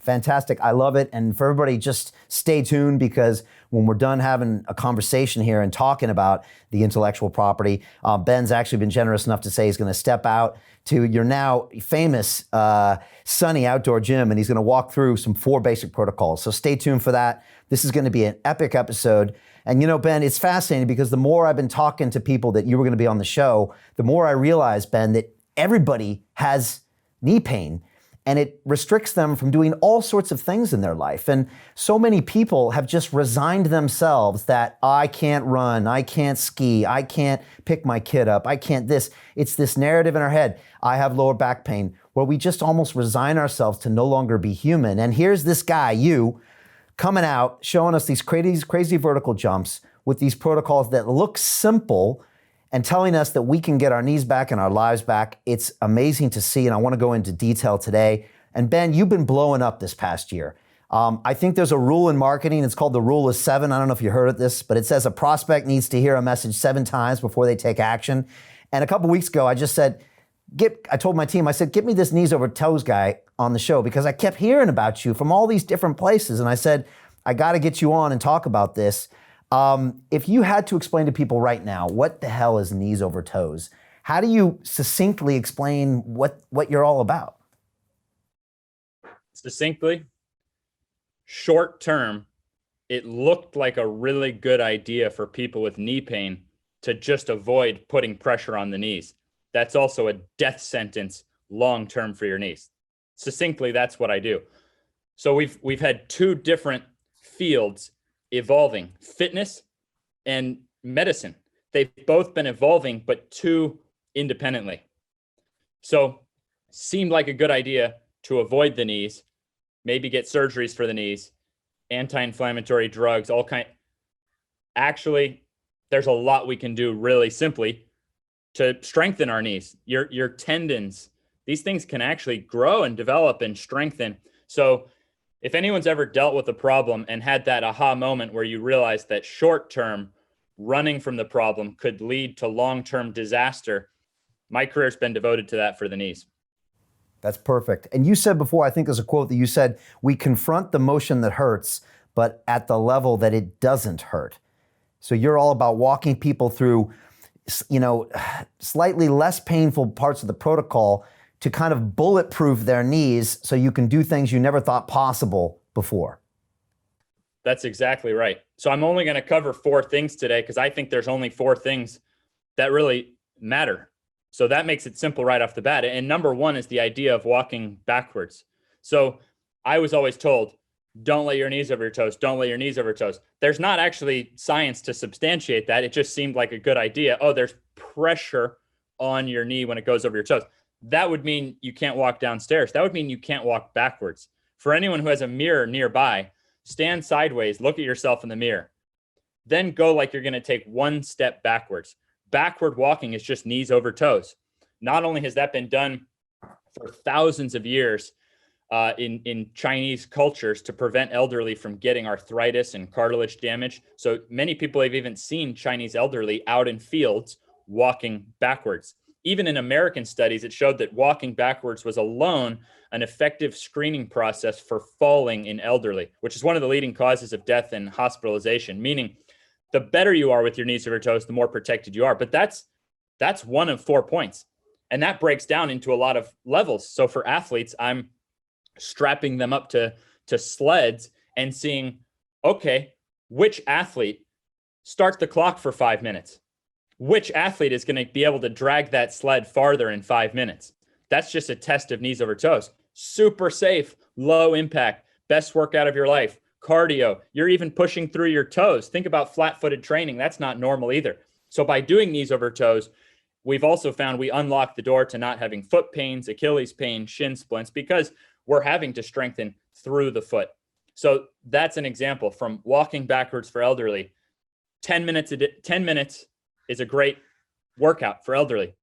Fantastic. I love it. And for everybody, just stay tuned, because when we're done having a conversation here and talking about the intellectual property, Ben's actually been generous enough to say he's going to step out to your now famous Sunny Outdoor Gym, and he's going to walk through some 4 basic protocols. So stay tuned for that. This is going to be an epic episode. And you know, Ben, it's fascinating because the more I've been talking to people that you were going to be on the show, the more I realize, Ben, that everybody has knee pain. And it restricts them from doing all sorts of things in their life. And so many people have just resigned themselves that I can't run, I can't ski, I can't pick my kid up, I can't this. It's this narrative in our head, I have lower back pain, where we just almost resign ourselves to no longer be human. And here's this guy, you, coming out, showing us these crazy vertical jumps with these protocols that look simple, and telling us that we can get our knees back and our lives back. It's amazing to see, and I want to go into detail today. And Ben, you've been blowing up this past year. I think there's a rule in marketing. It's called the rule of 7. I don't know if you heard of this, but it says a prospect needs to hear a message 7 times before they take action. And a couple weeks ago, I just said, I told my team, I said, get me this knees over toes guy on the show, because I kept hearing about you from all these different places. And I said, I got to get you on and talk about this. If you had to explain to people right now, what the hell is knees over toes? How do you succinctly explain what you're all about? Succinctly, short term, it looked like a really good idea for people with knee pain to just avoid putting pressure on the knees. That's also a death sentence long term for your knees. Succinctly, that's what I do. So we've had 2 different fields evolving, fitness and medicine. They've both been evolving, but 2 independently. So seemed like a good idea to avoid the knees, maybe get surgeries for the knees, anti-inflammatory drugs, all kind. Actually, there's a lot we can do really simply to strengthen our knees. Your tendons, these things can actually grow and develop and strengthen. So if anyone's ever dealt with a problem and had that aha moment where you realize that short-term running from the problem could lead to long-term disaster, my career's been devoted to that for the knees. That's perfect. And you said before, I think there's a quote that you said, we confront the motion that hurts, but at the level that it doesn't hurt. So you're all about walking people through, slightly less painful parts of the protocol to kind of bulletproof their knees so you can do things you never thought possible before. That's exactly right. So I'm only going to cover 4 things today because I think there's only 4 things that really matter. So that makes it simple right off the bat. And number 1 is the idea of walking backwards. So I was always told, don't let your knees over your toes. Don't let your knees over your toes. There's not actually science to substantiate that. It just seemed like a good idea. Oh, there's pressure on your knee when it goes over your toes. That would mean you can't walk downstairs. That would mean you can't walk backwards. For anyone who has a mirror nearby, stand sideways, look at yourself in the mirror. Then go like you're going to take 1 step backwards. Backward walking is just knees over toes. Not only has that been done for thousands of years in Chinese cultures to prevent elderly from getting arthritis and cartilage damage. So many people have even seen Chinese elderly out in fields walking backwards. Even in American studies, it showed that walking backwards was alone an effective screening process for falling in elderly, which is one of the leading causes of death and hospitalization, meaning the better you are with your knees over your toes, the more protected you are. But that's 1 of 4 points. And that breaks down into a lot of levels. So for athletes, I'm strapping them up to sleds and seeing, okay, which athlete starts the clock for 5 minutes? Which athlete is going to be able to drag that sled farther in 5 minutes? That's just a test of knees over toes. Super safe, low impact, best workout of your life. Cardio, you're even pushing through your toes. Think about flat-footed training. That's not normal either. So by doing knees over toes, we've also found we unlock the door to not having foot pains, Achilles pain, shin splints, because we're having to strengthen through the foot. So that's an example from walking backwards for elderly. 10 minutes is a great workout for elderly.